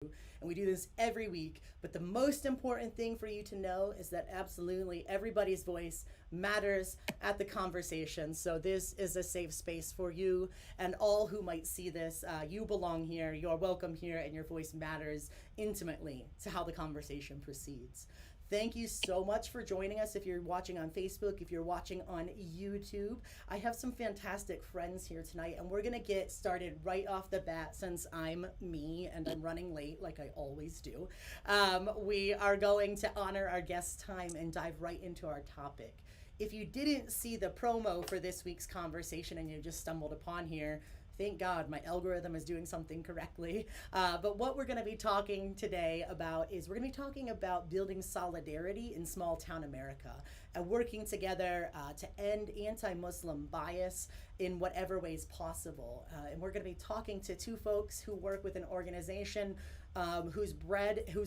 And we do this every week. But the most important thing for you to know is that absolutely everybody's voice matters at the conversation. So this is a safe space for you and all who might see this. You belong here, you're welcome here, and your voice matters intimately to how the conversation proceeds. Thank you so much for joining us. If you're watching on Facebook, if you're watching on YouTube, I have some fantastic friends here tonight, and we're gonna get started right off the bat since I'm me and I'm running late like I always do. We are going to honor our guest time and dive right into our topic. If you didn't see the promo for this week's conversation and you just stumbled upon here, thank God my algorithm is doing something correctly. But what we're going to be talking today about is we're going to be talking about building solidarity in small town America and working together to end anti-Muslim bias in whatever ways possible. And we're going to be talking to two folks who work with an organization whose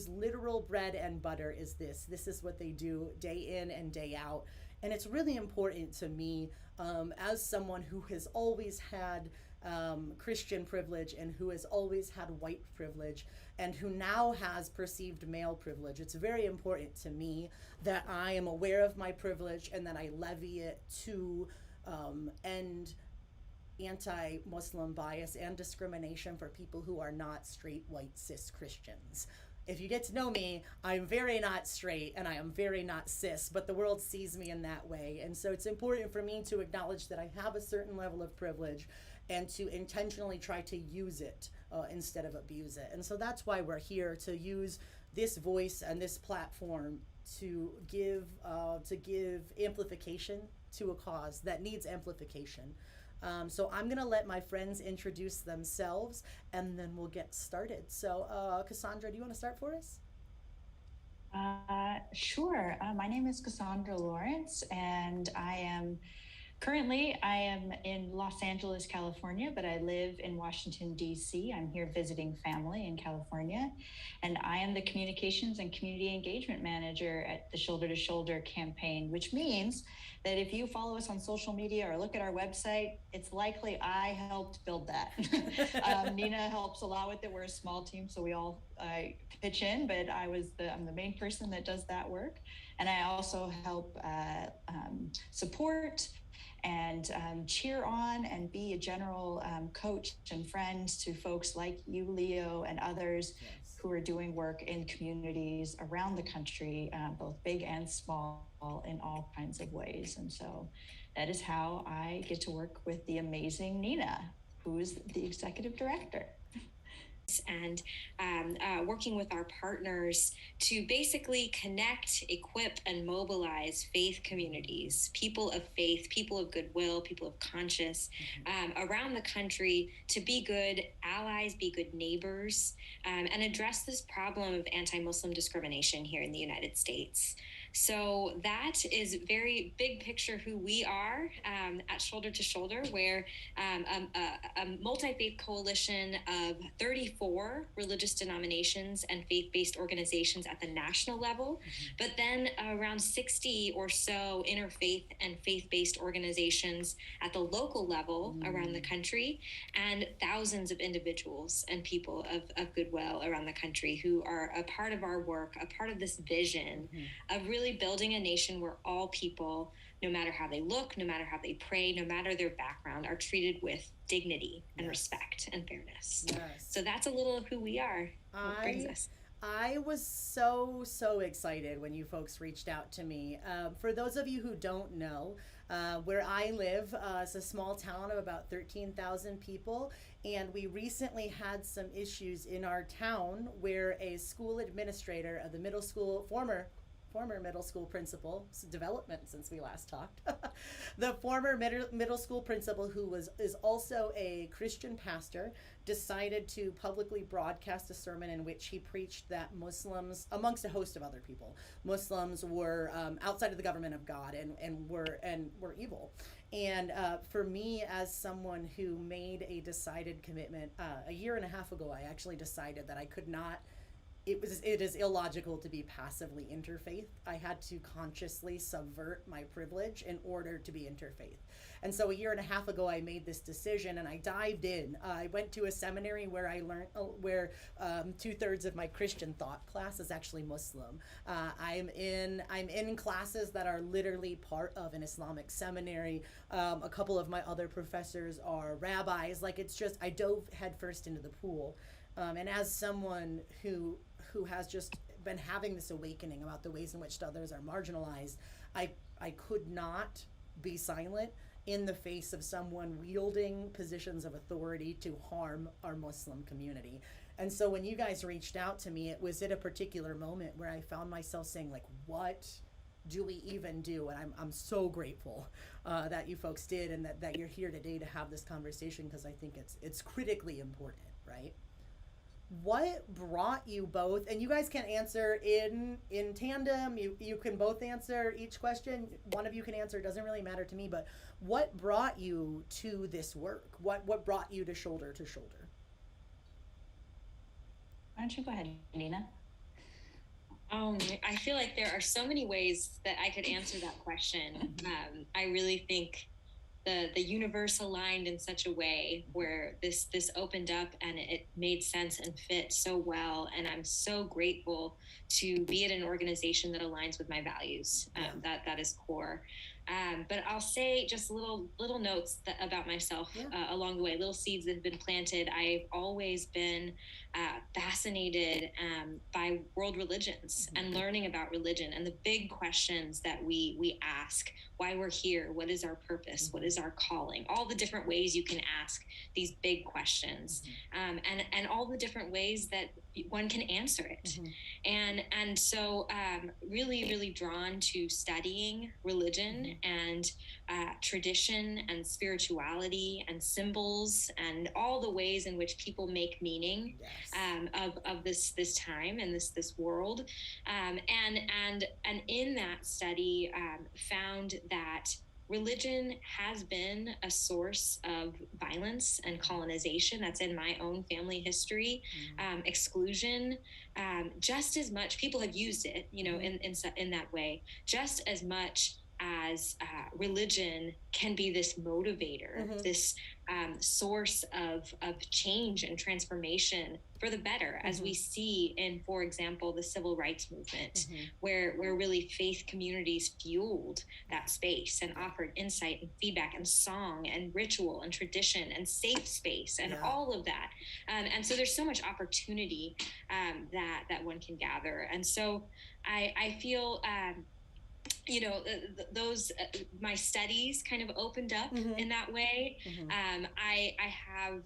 literal bread and butter is this. This is what they do day in and day out. And it's really important to me as someone who has always had Christian privilege and who has always had white privilege and who now has perceived male privilege. It's very important to me that I am aware of my privilege and that I levy it to end anti-Muslim bias and discrimination for people who are not straight, white, cis Christians. If you get to know me, I'm very not straight and I am very not cis, but the world sees me in that way. And so it's important for me to acknowledge that I have a certain level of privilege and to intentionally try to use it instead of abuse it. And so that's why we're here, to use this voice and this platform to give amplification to a cause that needs amplification. So I'm going to let my friends introduce themselves, and then we'll get started. So Cassandra, do you want to start for us? Sure. My name is Cassandra Lawrence, and I am in Los Angeles, California, but I live in Washington, D.C. I'm here visiting family in California, and I am the Communications and Community Engagement Manager at the Shoulder to Shoulder campaign, which means that if you follow us on social media or look at our website, it's likely I helped build that. Nina helps allow it that we're a small team, so we all pitch in, but I'm the main person that does that work. And I also help support and cheer on and be a general coach and friend to folks like you, Leo, and others who are doing work in communities around the country, both big and small, in all kinds of ways. And so that is how I get to work with the amazing Nina, who is the executive director. And working with our partners to basically connect, equip, and mobilize faith communities, people of faith, people of goodwill, people of conscience around the country to be good allies, be good neighbors, and address this problem of anti-Muslim discrimination here in the United States. So that is very big picture who we are at Shoulder to Shoulder, where a multi-faith coalition of 34 religious denominations and faith-based organizations at the national level, but then around 60 or so interfaith and faith-based organizations at the local level around the country, and thousands of individuals and people of goodwill around the country who are a part of our work, a part of this vision of really building a nation where all people, no matter how they look, no matter how they pray, no matter their background, are treated with dignity and respect and fairness. So that's a little of who we are. What brings us. I was so excited when you folks reached out to me. For those of you who don't know, where I live, it's a small town of about 13,000 people, and we recently had some issues in our town where a school administrator of the middle school, former middle school principal, development since we last talked, the former middle school principal, who is also a Christian pastor, decided to publicly broadcast a sermon in which he preached that Muslims, amongst a host of other people, Muslims were outside of the government of God and were evil. And for me, as someone who made a decided commitment a year and a half ago, I actually decided that I could not it is illogical to be passively interfaith. I had to consciously subvert my privilege in order to be interfaith. And so a year and a half ago, I made this decision and I dived in. I went to a seminary where I learned where 2/3 of my Christian thought class is actually Muslim. I'm in classes that are literally part of an Islamic seminary. A couple of my other professors are rabbis. Like, it's just, I dove headfirst into the pool. And as someone who has just been having this awakening about the ways in which others are marginalized, I could not be silent in the face of someone wielding positions of authority to harm our Muslim community. And so when you guys reached out to me, it was at a particular moment where I found myself saying, like, what do we even do? And I'm so grateful that you folks did, and that you're here today to have this conversation, because I think it's critically important, right? What brought you both, and you guys can answer in tandem, you can both answer each question, one of you can answer, it doesn't really matter to me, but what brought you to this work? What brought you to Shoulder to Shoulder? Why don't you go ahead, Nina? I feel like there are so many ways that I could answer that question. I really think the universe aligned in such a way where this opened up and it made sense and fit so well. And I'm so grateful to be at an organization that aligns with my values. That is core. But I'll say just little notes about myself along the way, little seeds that have been planted. I've always been fascinated by world religions and learning about religion and the big questions that we ask: why we're here, what is our purpose, what is our calling, all the different ways you can ask these big questions, and all the different ways that one can answer it. And so really drawn to studying religion and tradition and spirituality and symbols and all the ways in which people make meaning of this time and this world, and in that study found that religion has been a source of violence and colonization. That's in my own family history. Exclusion, just as much, people have used it, in that way, just as much as religion can be this motivator, this source of change and transformation for the better, as we see in, for example, the civil rights movement, where really faith communities fueled that space and offered insight and feedback and song and ritual and tradition and safe space and all of that. And so there's so much opportunity that one can gather. And so I feel those my studies kind of opened up in that way. I have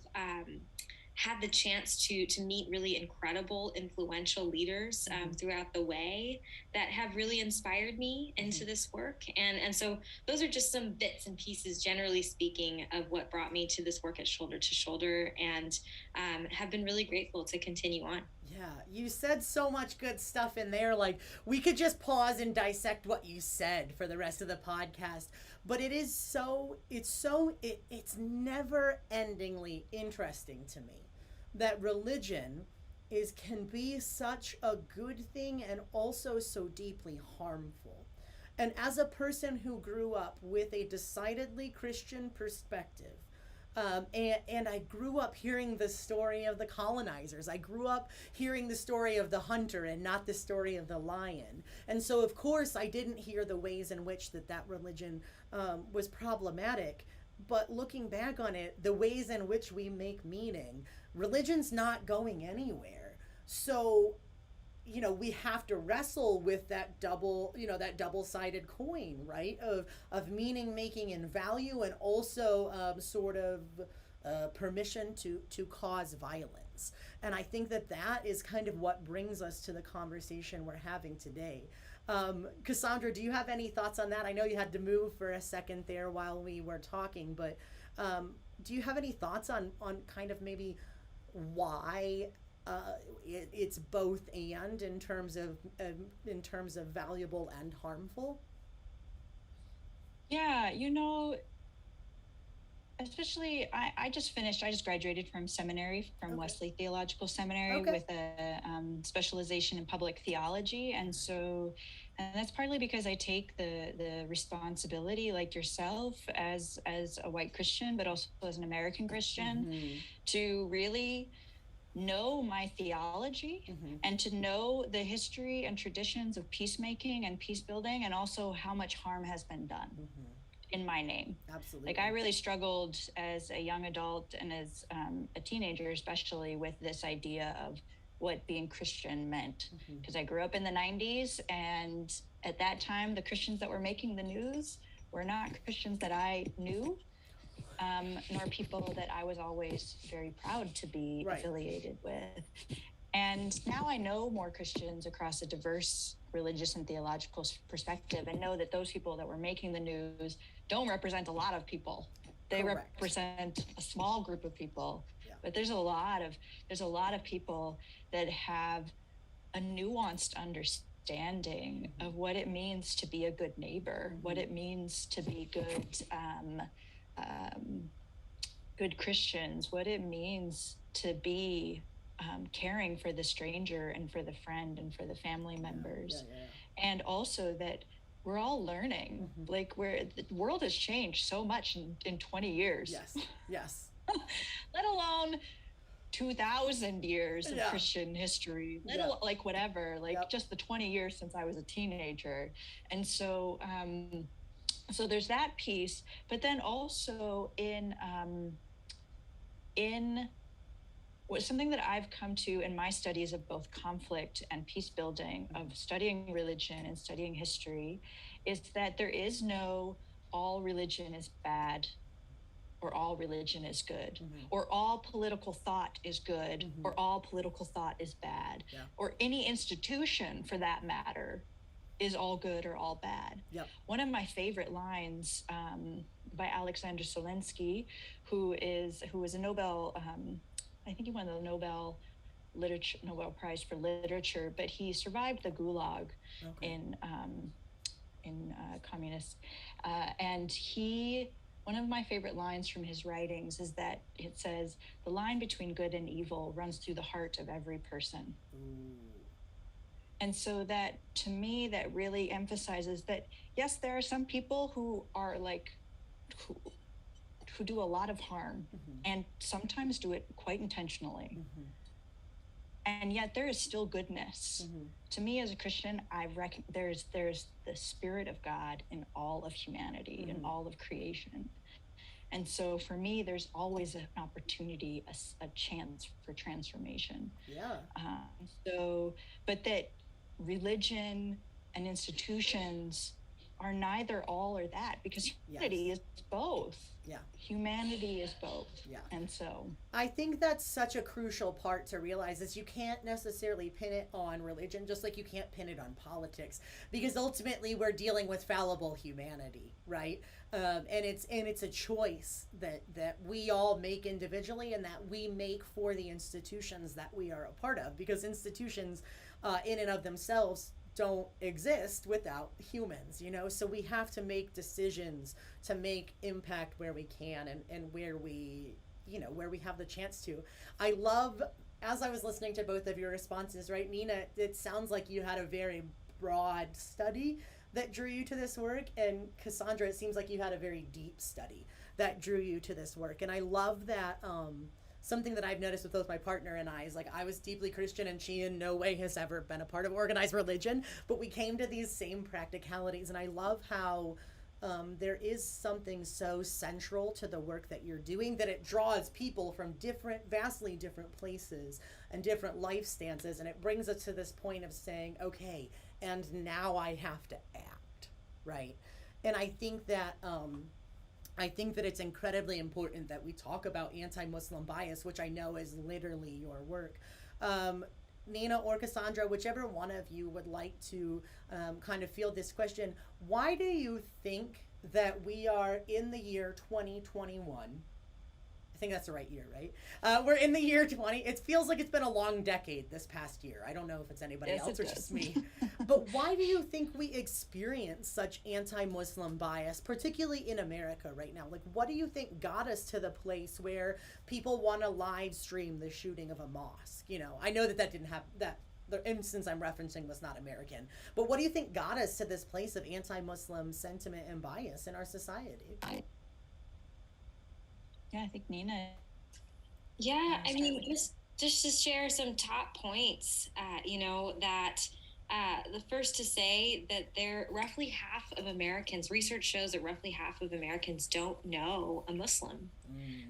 had the chance to meet really incredible, influential leaders throughout the way that have really inspired me into this work. And so those are just some bits and pieces, generally speaking, of what brought me to this work at Shoulder to Shoulder, and have been really grateful to continue on. Yeah, you said so much good stuff in there. Like, we could just pause and dissect what you said for the rest of the podcast, but it's never endingly interesting to me that religion can be such a good thing and also so deeply harmful. And as a person who grew up with a decidedly Christian perspective, and I grew up hearing the story of the colonizers. I grew up hearing the story of the hunter and not the story of the lion. And so, of course, I didn't hear the ways in which that religion was problematic. But looking back on it, the ways in which we make meaning, religion's not going anywhere. So, we have to wrestle with that double-sided coin, right? Of meaning making and value, and also sort of permission to cause violence. And I think that is kind of what brings us to the conversation we're having today. Cassandra, do you have any thoughts on that? I know you had to move for a second there while we were talking, but do you have any thoughts on kind of maybe why it's both and in terms of valuable and harmful? Yeah, especially I just graduated from seminary, from Wesley Theological Seminary, with a specialization in public theology. And that's partly because I take the responsibility, like yourself, as a white Christian, but also as an American Christian, to really know my theology and to know the history and traditions of peacemaking and peace building, and also how much harm has been done in my name. Absolutely. Like, I really struggled as a young adult and as a teenager, especially, with this idea of what being Christian meant. Because I grew up in the 90s, and at that time, the Christians that were making the news were not Christians that I knew, nor people that I was always very proud to be affiliated with. And now I know more Christians across a diverse religious and theological perspective, and know that those people that were making the news don't represent a lot of people. They represent a small group of people. But there's a lot of people that have a nuanced understanding of what it means to be a good neighbor, what it means to be good Christians, what it means to be caring for the stranger and for the friend and for the family members. And also that we're all learning. Like, the world has changed so much in 20 years. Yes. Let alone 2,000 years of Christian history, like whatever, like just the 20 years since I was a teenager. And so there's that piece, but then also in something that I've come to in my studies of both conflict and peace building, of studying religion and studying history, is that there is no all religion is bad, or all religion is good, or all political thought is good, or all political thought is bad, or any institution for that matter is all good or all bad. One of my favorite lines by Alexander Solensky, who was a Nobel, I think he won the Nobel Prize for Literature, but he survived the Gulag in communist, and one of my favorite lines from his writings is that it says, "The line between good and evil runs through the heart of every person." And so that, to me, that really emphasizes that, yes, there are some people who are who do a lot of harm, and sometimes do it quite intentionally. And yet there is still goodness. To me, as a Christian, there's the Spirit of God in all of humanity, in all of creation. And so for me, there's always an opportunity, a chance for transformation. But that religion and institutions are neither all or that, because humanity is both. Humanity is both. And so I think that's such a crucial part to realize, is you can't necessarily pin it on religion, just like you can't pin it on politics, because ultimately we're dealing with fallible humanity, right? And it's a choice that we all make individually, and that we make for the institutions that we are a part of, because institutions in and of themselves don't exist without humans, so we have to make decisions to make impact where we can, and where we have the chance to. I love, as I was listening to both of your responses, right, Nina, it sounds like you had a very broad study that drew you to this work, and Cassandra, it seems like you had a very deep study that drew you to this work. And I love that something that I've noticed with both my partner and I is, like, I was deeply Christian, and she in no way has ever been a part of organized religion, but we came to these same practicalities. And I love how there is something so central to the work that you're doing, that it draws people from vastly different places and different life stances, and it brings us to this point of saying, okay, and now I have to act, right? And I think that it's incredibly important that we talk about anti-Muslim bias, which I know is literally your work. Nina or Cassandra, whichever one of you would like to kind of field this question, why do you think that we are in the year 2021? I think that's the right year, right? We're in the year 20. It feels like it's been a long decade this past year. I don't know if it's anybody else or just me. But why do you think we experience such anti-Muslim bias, particularly in America right now? Like, what do you think got us to the place where people want to live stream the shooting of a mosque? I know that didn't happen. That the instance I'm referencing was not American. But what do you think got us to this place of anti-Muslim sentiment and bias in our society? Yeah, I think Nina. Yeah, I mean, just to share some top points, that the first to say that roughly half of Americans, research shows that roughly half of Americans don't know a Muslim.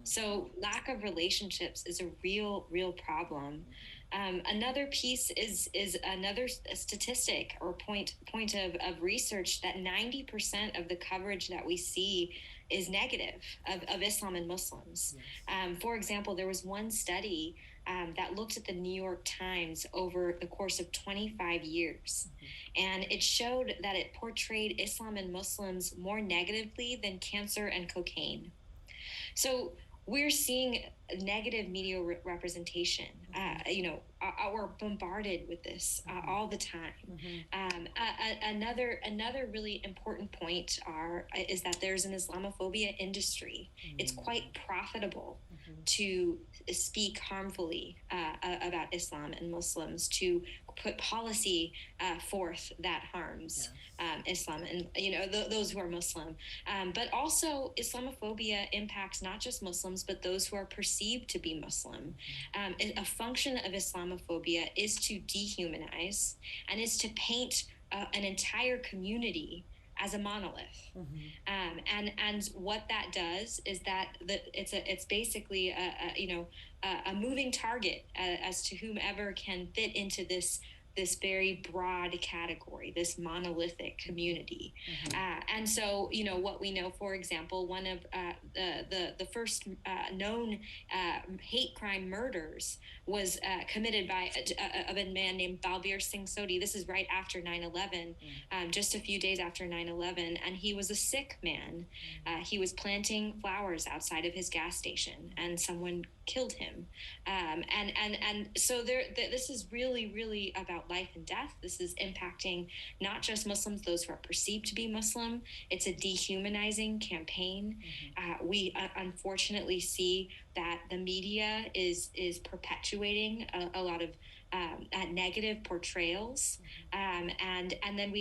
So lack of relationships is a real problem. Another piece is another statistic or point of research that 90% of the coverage that we see is negative of Islam and Muslims. Yes. For example, there was one study that looked at the New York Times over the course of 25 years. And it showed that it portrayed Islam and Muslims more negatively than cancer and cocaine. So we're seeing negative media representation. We're bombarded with this all the time. Another really important point is that there's an Islamophobia industry. It's quite profitable to speak harmfully about Islam and Muslims, to put policy forth that harms Islam and those who are Muslim. But also Islamophobia impacts not just Muslims, but those who are perceived to be Muslim. A function of Islamophobia is to dehumanize and is to paint an entire community as a monolith. And what that does is that it's basically a moving target as to whomever can fit into this very broad category, this monolithic community. And so, what we know, for example, one of the first known hate crime murders was committed by a man named Balbir Singh Sodhi. This is right after 9/11, just a few days after 9/11. And he was a Sikh man. He was planting flowers outside of his gas station, and someone killed him. And so this is really about life and death. This is impacting not just Muslims, those who are perceived to be Muslim. It's a dehumanizing campaign. We unfortunately see that the media is perpetuating a lot of negative portrayals. And then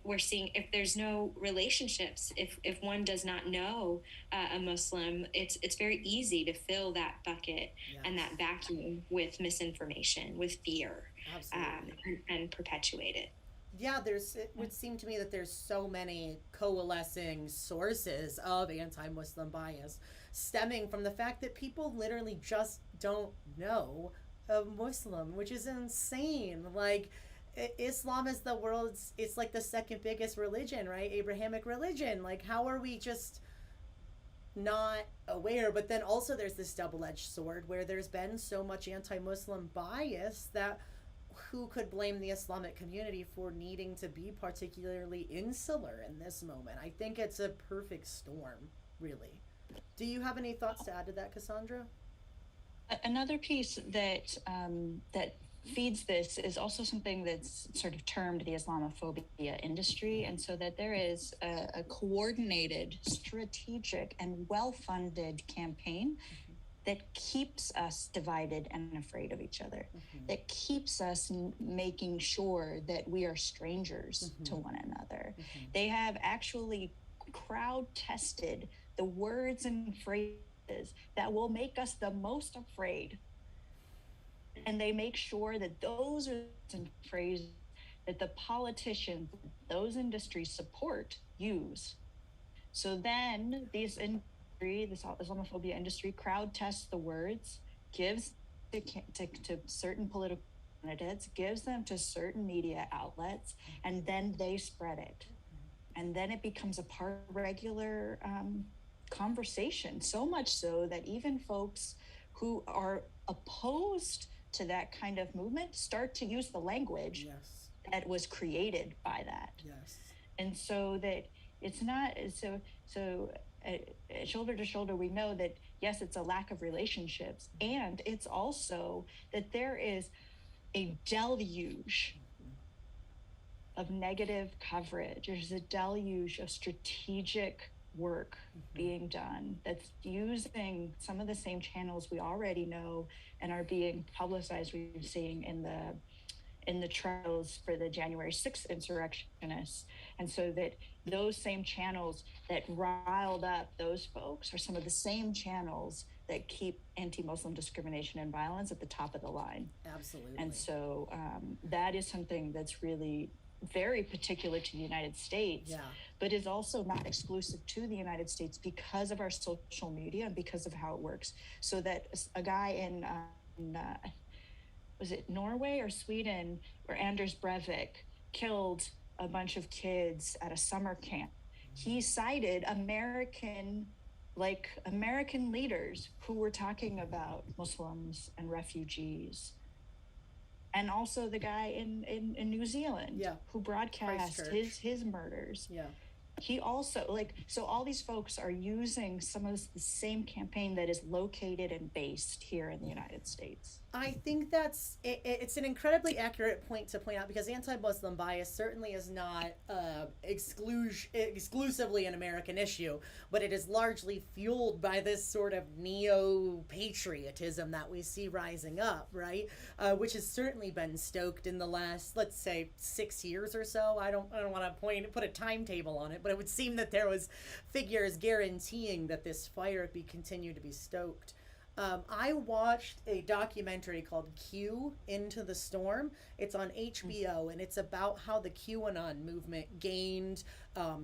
we're seeing, if there's no relationships, if one does not know a Muslim, it's very easy to fill that bucket and that vacuum with misinformation, with fear, and perpetuate it. Yeah, it would seem to me that there's so many coalescing sources of anti-Muslim bias stemming from the fact that people literally just don't know a Muslim, which is insane. Like, Islam is it's like the second biggest religion, right? Abrahamic religion. Like, how are we just not aware? But then also there's this double-edged sword where there's been so much anti-Muslim bias that who could blame the Islamic community for needing to be particularly insular in this moment? I think it's a perfect storm, really. Do you have any thoughts to add to that, Cassandra? Another piece that feeds this is also something that's sort of termed the Islamophobia industry. And so that there is a coordinated, strategic, and well-funded campaign that keeps us divided and afraid of each other, that keeps us making sure that we are strangers to one another. They have actually crowd tested the words and phrases that will make us the most afraid. And they make sure that those are the phrases that the politicians, those industries support, use. So then this Islamophobia industry crowd tests the words, gives to certain political candidates, gives them to certain media outlets, and then they spread it. And then it becomes a part of regular conversation, so much so that even folks who are opposed to that kind of movement start to use the language that was created by that. And so that it's not so shoulder to shoulder, we know that yes, it's a lack of relationships, and it's also that there is a deluge of negative coverage. There's a deluge of strategic work being done that's using some of the same channels we already know and are being publicized. We're seeing in in the trials for the January 6th insurrectionists. And so that those same channels that riled up those folks are some of the same channels that keep anti-Muslim discrimination and violence at the top of the line. Absolutely. And so that is something that's really very particular to the United States, but is also not exclusive to the United States because of our social media and because of how it works. So that a guy in was it Norway or Sweden, where Anders Breivik killed a bunch of kids at a summer camp. He cited American leaders who were talking about Muslims and refugees. And also the guy in New Zealand who broadcast his murders. Yeah. He also, so all these folks are using some of the same campaign that is located and based here in the United States. I think it's an incredibly accurate point to point out, because anti-Muslim bias certainly is not exclusively an American issue, but it is largely fueled by this sort of neo-patriotism that we see rising up, right? Which has certainly been stoked in the last, let's say, 6 years or so. I don't want to put a timetable on it, but it would seem that there was figures guaranteeing that this fire be continued to be stoked. I watched a documentary called Q, Into the Storm. It's on HBO, and it's about how the QAnon movement gained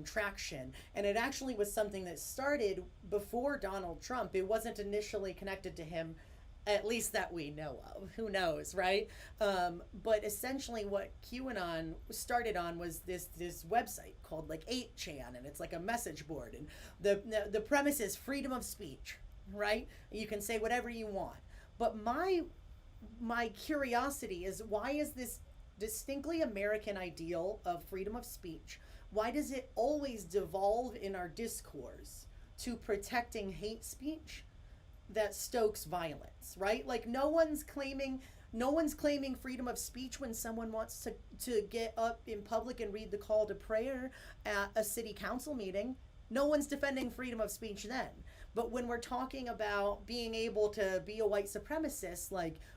traction. And it actually was something that started before Donald Trump. It wasn't initially connected to him, at least that we know of. Who knows, right? But essentially what QAnon started on was this website called 8chan, and it's like a message board. And the premise is freedom of speech, right? You can say whatever you want. But my curiosity is, why is this distinctly American ideal of freedom of speech, why does it always devolve in our discourse to protecting hate speech that stokes violence, right? No one's claiming freedom of speech when someone wants to get up in public and read the call to prayer at a city council meeting. No one's defending freedom of speech then. But when we're talking about being able to be a white supremacist,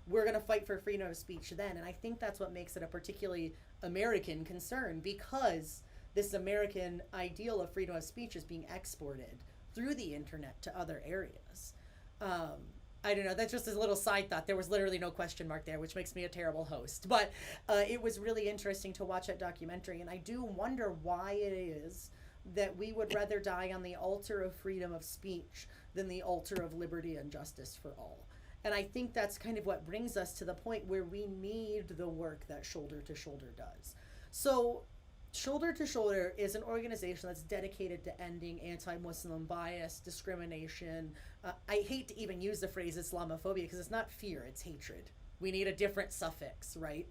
we're going to fight for freedom of speech then. And I think that's what makes it a particularly American concern, because this American ideal of freedom of speech is being exported through the internet to other areas. I don't know, that's just a little side thought. There was literally no question mark there, which makes me a terrible host. But it was really interesting to watch that documentary. And I do wonder why it is that we would rather die on the altar of freedom of speech than the altar of liberty and justice for all. And I think that's kind of what brings us to the point where we need the work that Shoulder to Shoulder does. So Shoulder to Shoulder is an organization that's dedicated to ending anti-Muslim bias, discrimination. I hate to even use the phrase Islamophobia, because it's not fear, it's hatred. We need a different suffix, right?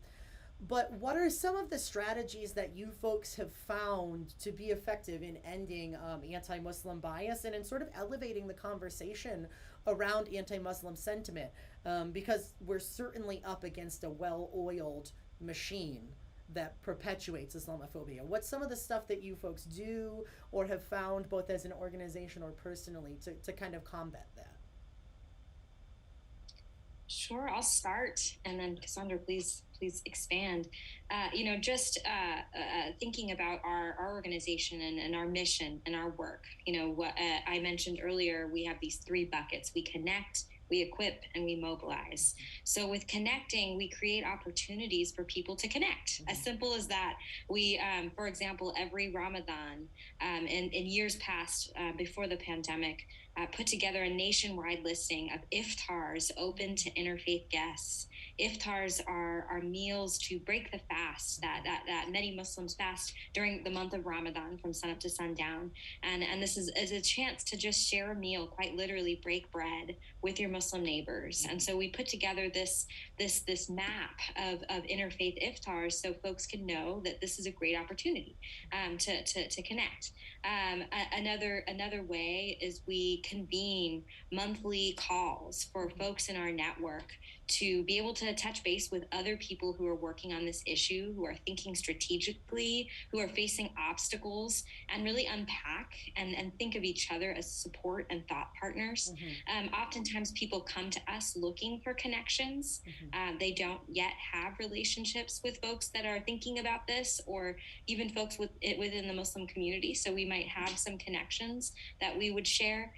But what are some of the strategies that you folks have found to be effective in ending anti-Muslim bias and in sort of elevating the conversation around anti-Muslim sentiment? Because we're certainly up against a well-oiled machine that perpetuates Islamophobia. What's some of the stuff that you folks do or have found, both as an organization or personally, to kind of combat that? Sure, I'll start, and then Cassandra, please expand. Thinking about our organization and our mission and our work. What I mentioned earlier, we have these 3 buckets. We connect, we equip, and we mobilize. So with connecting, we create opportunities for people to connect. As simple as that. We, for example, every Ramadan, in years past, before the pandemic, put together a nationwide listing of iftars open to interfaith guests. Iftars are meals to break the fast that many Muslims fast during the month of Ramadan from sunup to sundown. And this is a chance to just share a meal, quite literally break bread with your Muslim neighbors. And so we put together this map of interfaith iftars so folks can know that this is a great opportunity to connect. Another way is we convene monthly calls for folks in our network to be able to touch base with other people who are working on this issue, who are thinking strategically, who are facing obstacles, and really unpack and think of each other as support and thought partners. Oftentimes people come to us looking for connections. They don't yet have relationships with folks that are thinking about this, or even folks within the Muslim community. So we might have some connections that we would share.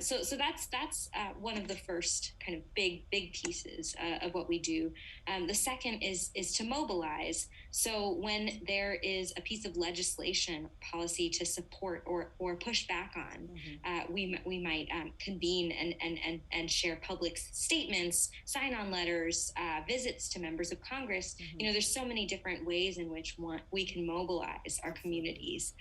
So that's one of the first kind of big pieces of what we do. The second is to mobilize. So when there is a piece of legislation, policy to support or push back on, we might convene and share public statements, sign-on letters, visits to members of Congress. There's so many different ways in which we can mobilize our communities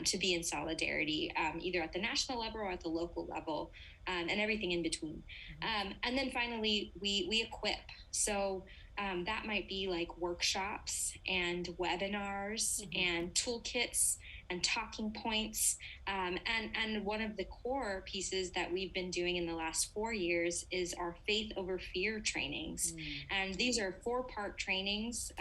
to be in solidarity, either at the national level or at the local level, and everything in between. And then finally, we equip. So that might be like workshops and webinars and toolkits and talking points. And one of the core pieces that we've been doing in the last 4 years is our faith over fear trainings. And these are 4-part trainings.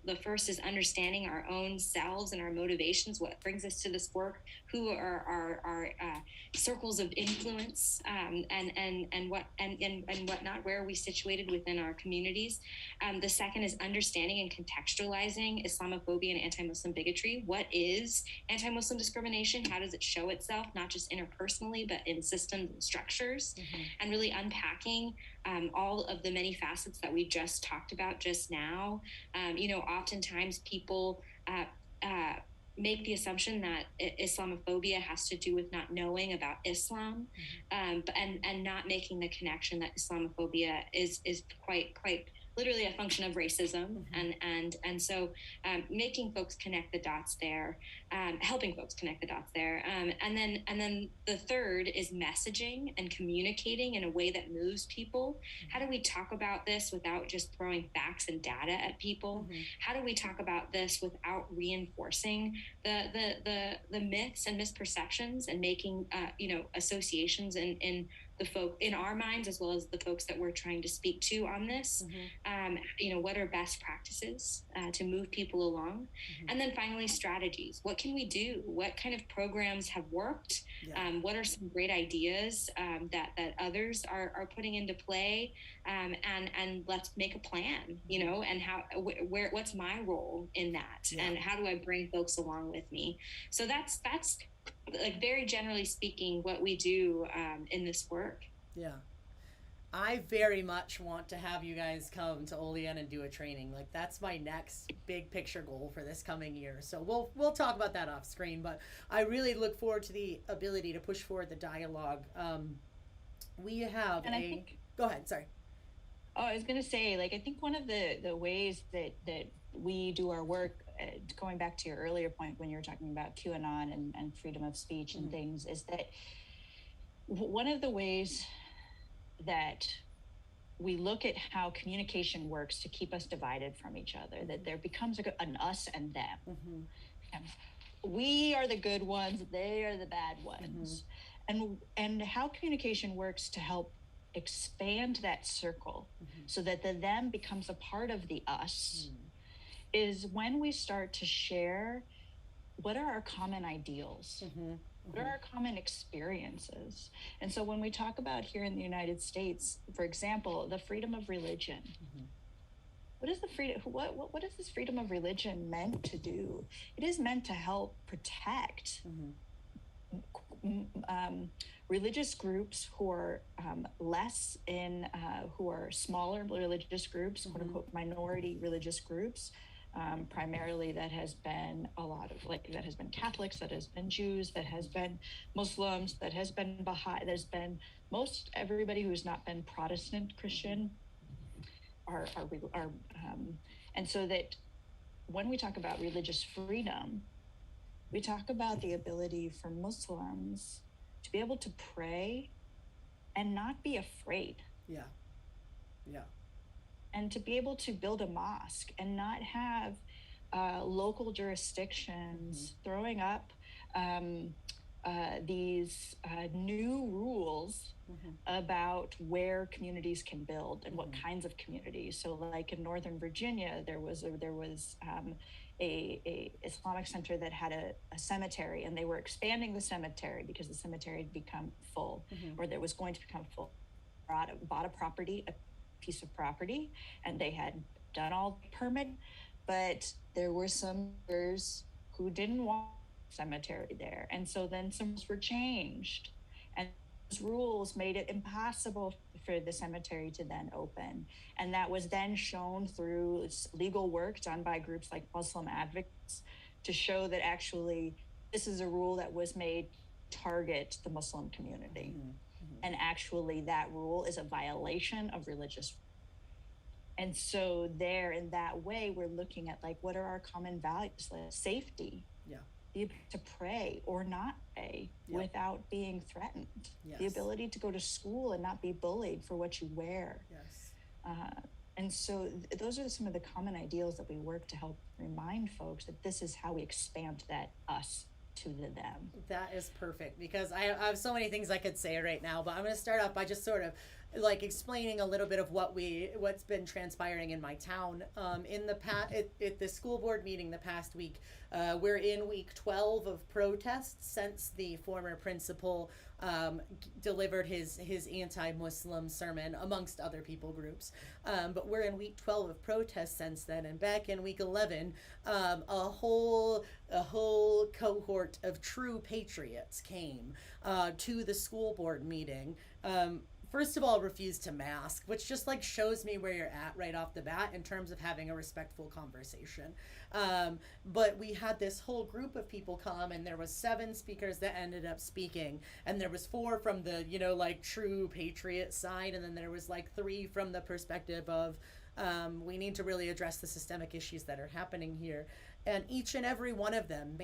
The first is understanding our own selves and our motivations, what brings us to this work, who are our circles of influence, and whatnot, where are we situated within our communities. The second is understanding and contextualizing Islamophobia and anti-Muslim bigotry. What is anti-Muslim discrimination? How does it show itself, not just interpersonally, but in systems and structures? And really unpacking all of the many facets that we just talked about just now. Oftentimes people make the assumption that Islamophobia has to do with not knowing about Islam, and not making the connection that Islamophobia is quite literally a function of racism, and so making folks connect the dots there, helping folks connect the dots there, and then the third is messaging and communicating in a way that moves people. How do we talk about this without just throwing facts and data at people? How do we talk about this without reinforcing the myths and misperceptions, and making associations in the folk in our minds, as well as the folks that we're trying to speak to on this? What are best practices to move people along? And then finally, strategies. What can we do? What kind of programs have worked? What are some great ideas that others are putting into play? And let's make a plan, and what's my role in that? And how do I bring folks along with me? So that's like very generally speaking what we do in this work. I very much want to have you guys come to Olean and do a training. Like, that's my next big picture goal for this coming year. So we'll talk about that off screen, but I really look forward to the ability to push forward the dialogue. We have go ahead, sorry. Oh, I was going to say, I think one of the ways that we do our work, going back to your earlier point when you were talking about QAnon and freedom of speech and things, is that one of the ways that we look at how communication works to keep us divided from each other, that there becomes an us and them. And we are the good ones, they are the bad ones. And how communication works to help expand that circle so that the them becomes a part of the us is when we start to share what are our common ideals, what are our common experiences. And so when we talk about here in the United States, for example, the freedom of religion, what is this freedom of religion meant to do? It is meant to help protect religious groups who are who are smaller religious groups, quote unquote minority religious groups. Primarily that has been that has been Catholics, that has been Jews, that has been Muslims, that has been Baha'i, there's been most everybody who's not been Protestant Christian and so that when we talk about religious freedom, we talk about the ability for Muslims to be able to pray and not be afraid. And to be able to build a mosque and not have local jurisdictions throwing up these new rules about where communities can build and what kinds of communities. So like in Northern Virginia, there was a Islamic center that had a cemetery, and they were expanding the cemetery because the cemetery had become full, or that was going to become full. Bought a piece of property, and they had done all the permitting, but there were some who didn't want cemetery there, and so then some rules were changed, and those rules made it impossible for the cemetery to then open. And that was then shown through legal work done by groups like Muslim advocates to show that actually this is a rule that was made to target the Muslim community. And actually that rule is a violation of religious. And so there, in that way, we're looking at like, what are our common values? Like safety, the ability to pray or not pray without being threatened, the ability to go to school and not be bullied for what you wear. And so those are some of the common ideals that we work to help remind folks that this is how we expand that us to the them. That is perfect, because I have so many things I could say right now, but I'm going to start off by just sort of like explaining a little bit of what's been transpiring in my town. In the past, at the school board meeting the past week, we're in week 12 of protests since the former principal delivered his anti-Muslim sermon, amongst other people groups. But we're in week 12 of protests since then, and back in week 11, a whole cohort of true patriots came to the school board meeting. First of all, refused to mask, which just like shows me where you're at right off the bat in terms of having a respectful conversation. But we had this whole group of people come, and there was 7 speakers that ended up speaking, and there was 4 from the, like true patriot side, and then there was like 3 from the perspective of we need to really address the systemic issues that are happening here. And each and every one of them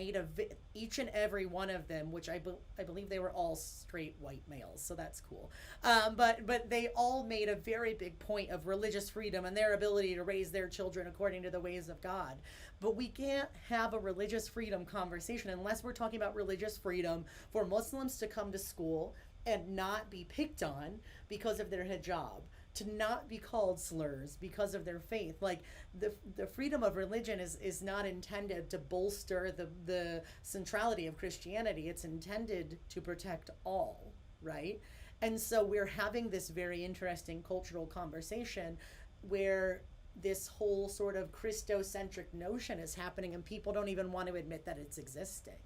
which I believe they were all straight white males, so that's cool. But they all made a very big point of religious freedom and their ability to raise their children according to the ways of God. But we can't have a religious freedom conversation unless we're talking about religious freedom for Muslims to come to school and not be picked on because of their hijab, to not be called slurs because of their faith. Like the freedom of religion is not intended to bolster the centrality of Christianity. It's intended to protect all, right? And so we're having this very interesting cultural conversation where this whole sort of Christocentric notion is happening, and people don't even want to admit that it's existing.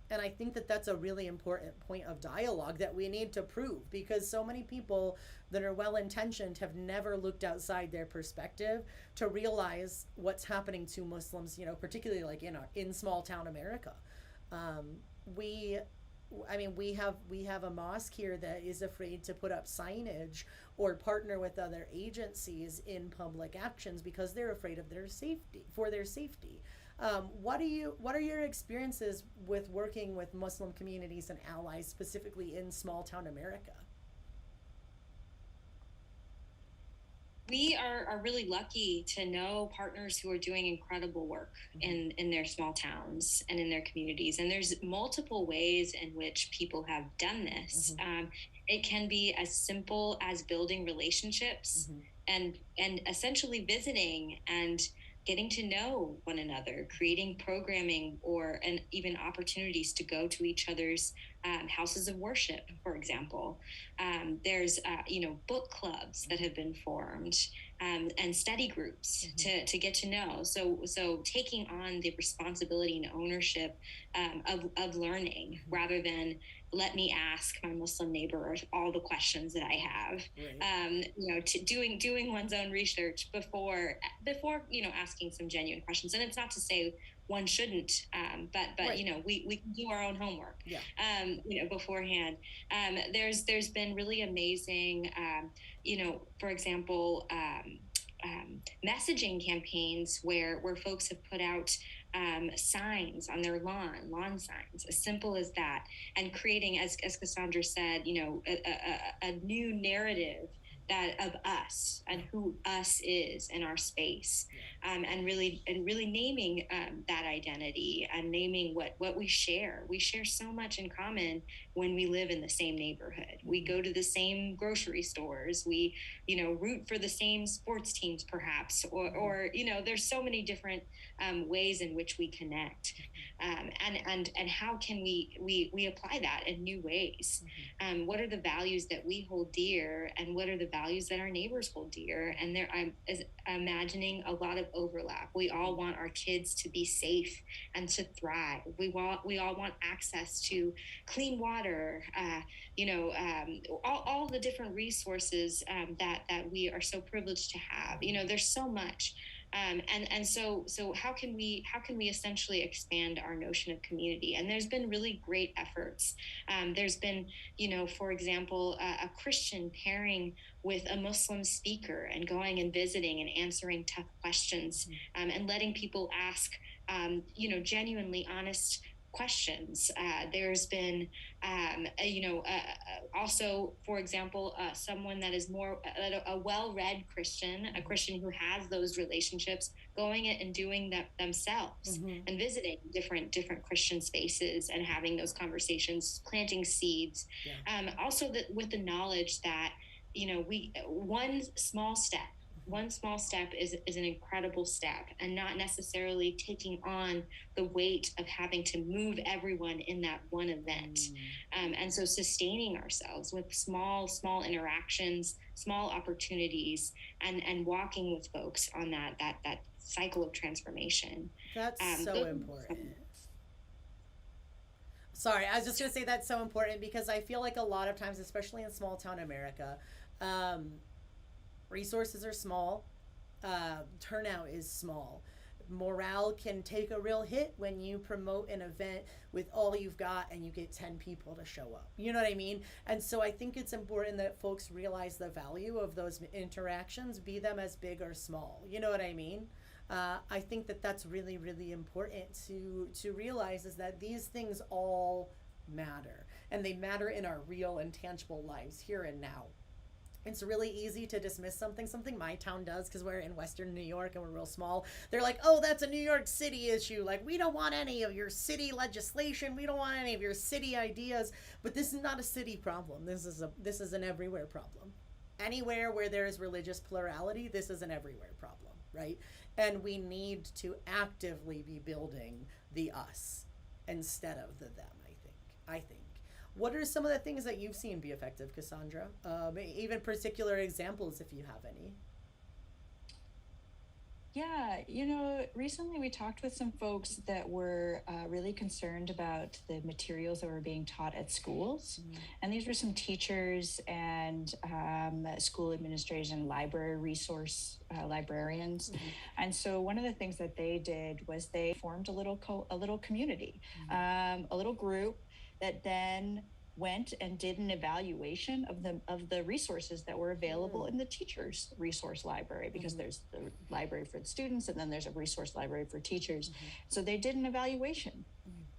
And I think that that's a really important point of dialogue that we need to prove, because so many people that are well-intentioned have never looked outside their perspective to realize what's happening to Muslims, particularly like in small town America. We have a mosque here that is afraid to put up signage or partner with other agencies in public actions because they're afraid of their safety. What are your experiences with working with Muslim communities and allies, specifically in small town America? We are really lucky to know partners who are doing incredible work in their small towns and in their communities. And there's multiple ways in which people have done this. It can be as simple as building relationships and essentially visiting and getting to know one another, creating programming and even opportunities to go to each other's houses of worship, for example. There's book clubs that have been formed and study groups to get to know. So taking on the responsibility and ownership of learning rather than let me ask my Muslim neighbor all the questions that I have. Right. To doing one's own research before asking some genuine questions. And it's not to say one shouldn't, but right. We can do our own homework. Beforehand. There's been really amazing, for example, messaging campaigns where folks have put out signs on their lawn signs, as simple as that, and creating, as Cassandra said, a new narrative that of us and who us is in our space, and really naming that identity and naming what we share. We share so much in common when we live in the same neighborhood. We go to the same grocery stores. We, root for the same sports teams, perhaps, or there's so many different ways in which we connect, and how can we apply that in new ways? What are the values that we hold dear, and what are the values that our neighbors hold dear? And I'm imagining a lot of overlap. We all want our kids to be safe and to thrive. We all want access to clean water, all the different resources that we are so privileged to have. There's so much. So how can we essentially expand our notion of community? And there's been really great efforts. There's been, for example, a Christian pairing with a Muslim speaker and going and visiting and answering tough questions, and letting people ask, genuinely honest questions. There's been, also, for example, someone that is more a well-read Christian, a Christian who has those relationships, going it and doing that themselves, and visiting different Christian spaces and having those conversations, planting seeds. Also, with the knowledge that one small step is an incredible step, and not necessarily taking on the weight of having to move everyone in that one event. And so sustaining ourselves with small interactions, small opportunities, and walking with folks on that cycle of transformation. That's so important. Sorry, I was just going to say that's so important, because I feel like a lot of times, especially in small town America, resources are small, turnout is small. Morale can take a real hit when you promote an event with all you've got and you get 10 people to show up. You know what I mean? And so I think it's important that folks realize the value of those interactions, be them as big or small. You know what I mean? I think that that's really, really important to realize, is that these things all matter, and they matter in our real and tangible lives here and now. It's really easy to dismiss something my town does, because we're in Western New York and we're real small. They're like, oh, that's a New York City issue. Like, we don't want any of your city legislation. We don't want any of your city ideas. But this is not a city problem. This is an everywhere problem. Anywhere where there is religious plurality, this is an everywhere problem, right? And we need to actively be building the us instead of the them, I think. What are some of the things that you've seen be effective, Cassandra? Even particular examples, if you have any. Yeah, recently we talked with some folks that were really concerned about the materials that were being taught at schools. And these were some teachers and school administrators and library resource librarians. And so one of the things that they did was they formed a little community, a little group that then went and did an evaluation of the resources that were available in the teachers' resource library, because there's the library for the students and then there's a resource library for teachers. So they did an evaluation.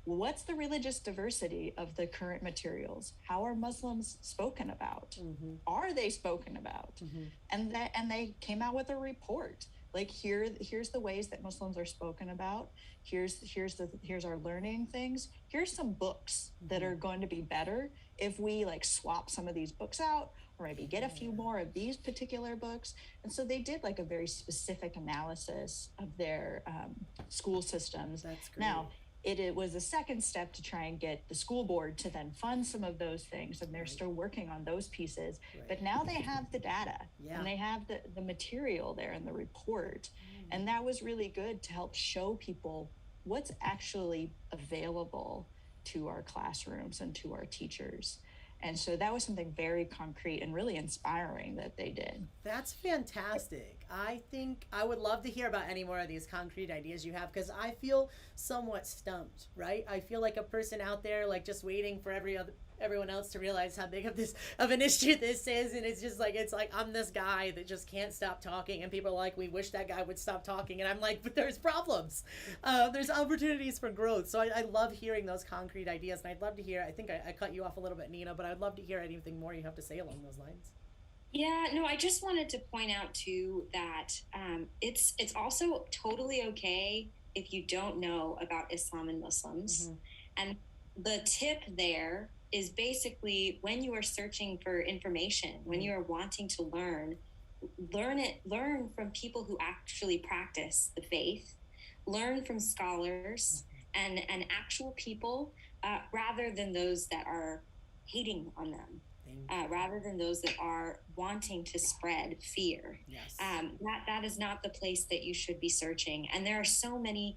What's the religious diversity of the current materials? How are Muslims spoken about? Are they spoken about? And they came out with a report. Like, here's the ways that Muslims are spoken about. Here's our learning things. Here's some books that are going to be better if we swap some of these books out, or maybe get a few more of these particular books. And so they did a very specific analysis of their school systems. That's great. Now, it was a second step to try and get the school board to then fund some of those things, and they're still working on those pieces. But now they have the data, and they have the material there in the report. And that was really good to help show people what's actually available to our classrooms and to our teachers. And so that was something very concrete and really inspiring that they did. That's fantastic. I think I would love to hear about any more of these concrete ideas you have, because I feel somewhat stumped, right? I feel like a person out there just waiting for everyone else to realize how big of an issue this is, and it's like I'm this guy that just can't stop talking, and people are like, we wish that guy would stop talking, and I'm like, but there's problems, there's opportunities for growth. So I love hearing those concrete ideas, and I'd love to hear, I think I cut you off a little bit, Nina, but I'd love to hear anything more you have to say along those lines. Yeah, no, I just wanted to point out too that it's also totally okay if you don't know about Islam and Muslims. And the tip there is basically when you are searching for information, when you are wanting to learn from people who actually practice the faith, learn from scholars and actual people, rather than those that are hating on them. Rather than those that are wanting to spread fear. Yes. That is not the place that you should be searching. And there are so many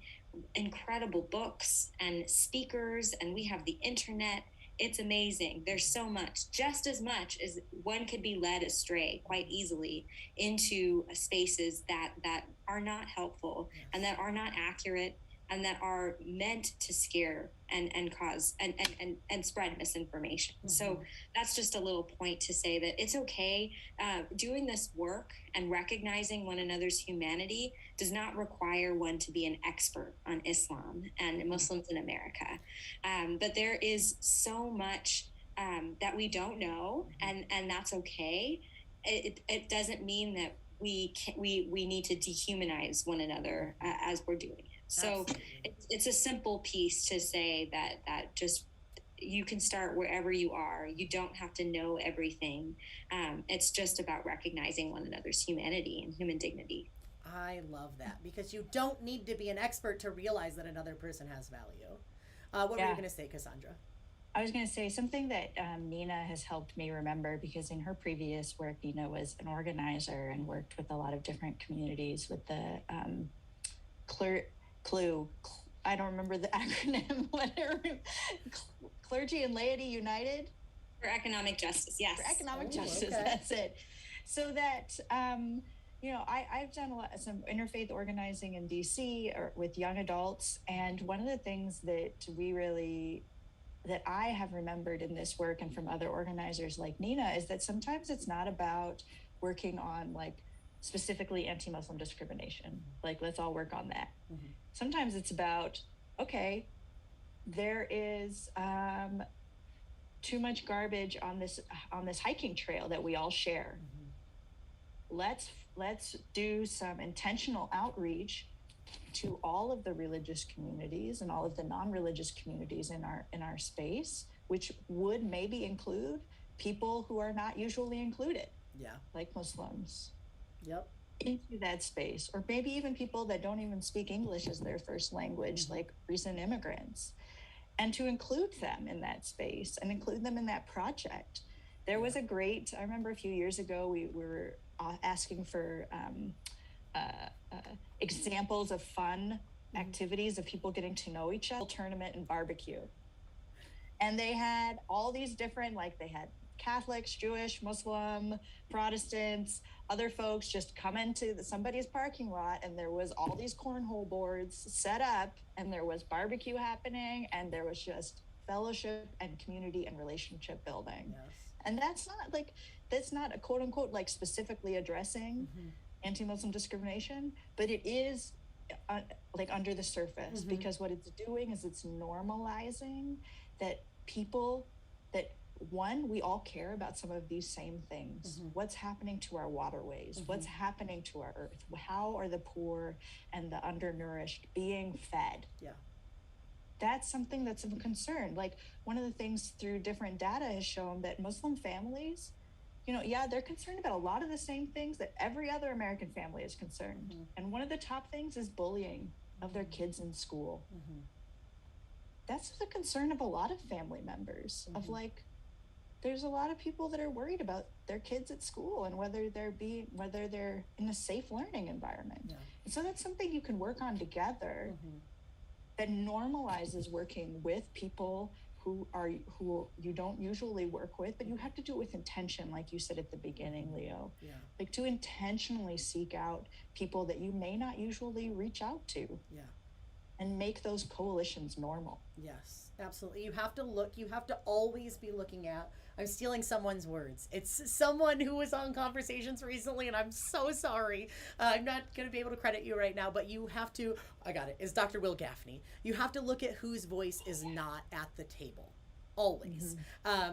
incredible books and speakers, and we have the internet. It's amazing. There's so much, just as much as one could be led astray quite easily into spaces that are not helpful, yes, and that are not accurate, and that are meant to scare and cause and spread misinformation. So that's just a little point to say that it's okay. Doing this work and recognizing one another's humanity does not require one to be an expert on Islam and Muslims in America. But there is so much that we don't know, and that's okay. It doesn't mean that we need to dehumanize one another as we're doing it. So it's a simple piece to say that just you can start wherever you are. You don't have to know everything. It's just about recognizing one another's humanity and human dignity. I love that, because you don't need to be an expert to realize that another person has value. What were you going to say, Cassandra? I was going to say something that Nina has helped me remember, because in her previous work, Nina was an organizer and worked with a lot of different communities with the I don't remember the acronym. Whatever. Clergy and Laity United? For Economic Justice, yes. For Economic Justice, okay. That's it. So that, I've done some interfaith organizing in DC or with young adults. And one of the things that I have remembered in this work and from other organizers like Nina is that sometimes it's not about working on specifically anti-Muslim discrimination. Let's all work on that. Sometimes it's about, okay, there is too much garbage on this hiking trail that we all share. Let's do some intentional outreach to all of the religious communities and all of the non-religious communities in our space, which would maybe include people who are not usually included, like Muslims. Yep. Into that space, or maybe even people that don't even speak English as their first language, like recent immigrants, and to include them in that space and include them in that project. There was I remember a few years ago, we were asking for examples of fun activities of people getting to know each other, tournament and barbecue. And they had all these different, they had Catholics, Jewish, Muslim, Protestants, other folks just come into somebody's parking lot, and there was all these cornhole boards set up, and there was barbecue happening, and there was just fellowship and community and relationship building. Yes. And that's not a quote unquote specifically addressing anti-Muslim discrimination, but it is under the surface, because what it's doing is it's normalizing that people that we all care about some of these same things. What's happening to our waterways? What's happening to our earth? How are the poor and the undernourished being fed? Yeah. That's something that's of concern. One of the things through different data has shown that Muslim families, they're concerned about a lot of the same things that every other American family is concerned. And one of the top things is bullying of their kids in school. That's the concern of a lot of family members, of there's a lot of people that are worried about their kids at school and whether they're in a safe learning environment. Yeah. And so that's something you can work on together that normalizes working with people who you don't usually work with, but you have to do it with intention, like you said at the beginning, Leo. Yeah. To intentionally seek out people that you may not usually reach out to. Yeah. And make those coalitions normal. Yes, absolutely. You have to always be looking at, I'm stealing someone's words. It's someone who was on Conversations recently, and I'm so sorry. I'm not going to be able to credit you right now, but you have to, I got it, it's Dr. Will Gaffney. You have to look at whose voice is not at the table. Always.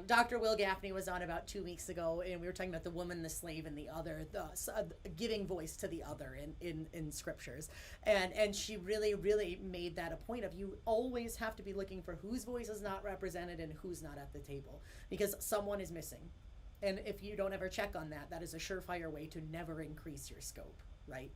Dr. Will Gaffney was on about 2 weeks ago, and we were talking about the woman, the slave, and the other, giving voice to the other in scriptures. And she really made that a point of, you always have to be looking for whose voice is not represented and who's not at the table, because someone is missing. And if you don't ever check on that, that is a surefire way to never increase your scope, right?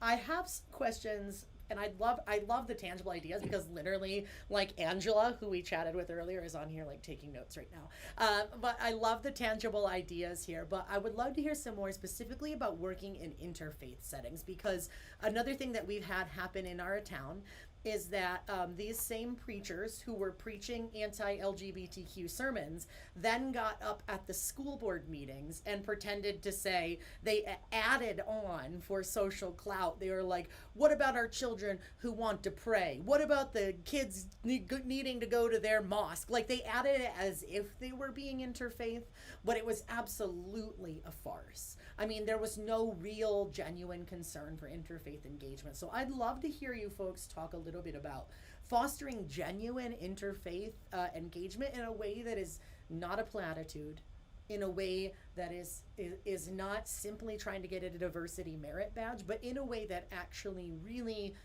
I have some questions, and I love the tangible ideas, because literally, like Angela, who we chatted with earlier, is on here like taking notes right now. But I love the tangible ideas here. But I would love to hear some more specifically about working in interfaith settings, because another thing that we've had happen in our town is that these same preachers who were preaching anti-LGBTQ sermons then got up at the school board meetings and pretended to say, they added on for social clout. They were like, what about our children who want to pray? What about the kids needing to go to their mosque? Like, they added it as if they were being interfaith, but it was absolutely a farce. I mean, there was no real, genuine concern for interfaith engagement. So I'd love to hear you folks talk a little bit about fostering genuine interfaith engagement in a way that is not a platitude, in a way that is not simply trying to get a diversity merit badge, but in a way that actually really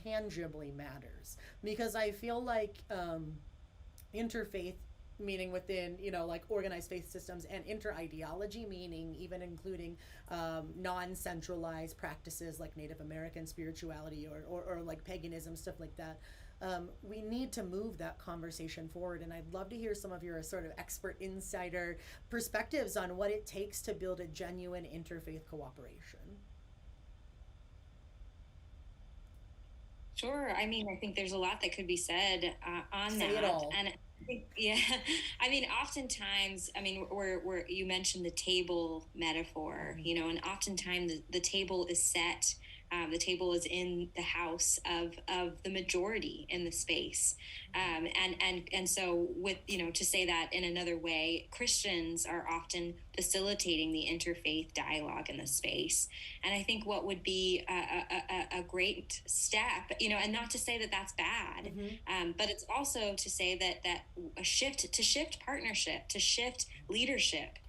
tangibly matters. Because I feel like interfaith, meaning within, like organized faith systems, and inter-ideology, meaning even including non-centralized practices like Native American spirituality or like paganism, stuff like that. We need to move that conversation forward, and I'd love to hear some of your sort of expert insider perspectives on what it takes to build a genuine interfaith cooperation. Sure. I mean, I think there's a lot that could be said on Say that. It all. And yeah, I mean, oftentimes, I mean, where you mentioned the table metaphor, and oftentimes the table is set. The table is in the house of the majority in the space. And so with, to say that in another way, Christians are often facilitating the interfaith dialogue in the space. And I think what would be a great step, and not to say that that's bad, but it's also to say that a shift partnership, to shift leadership,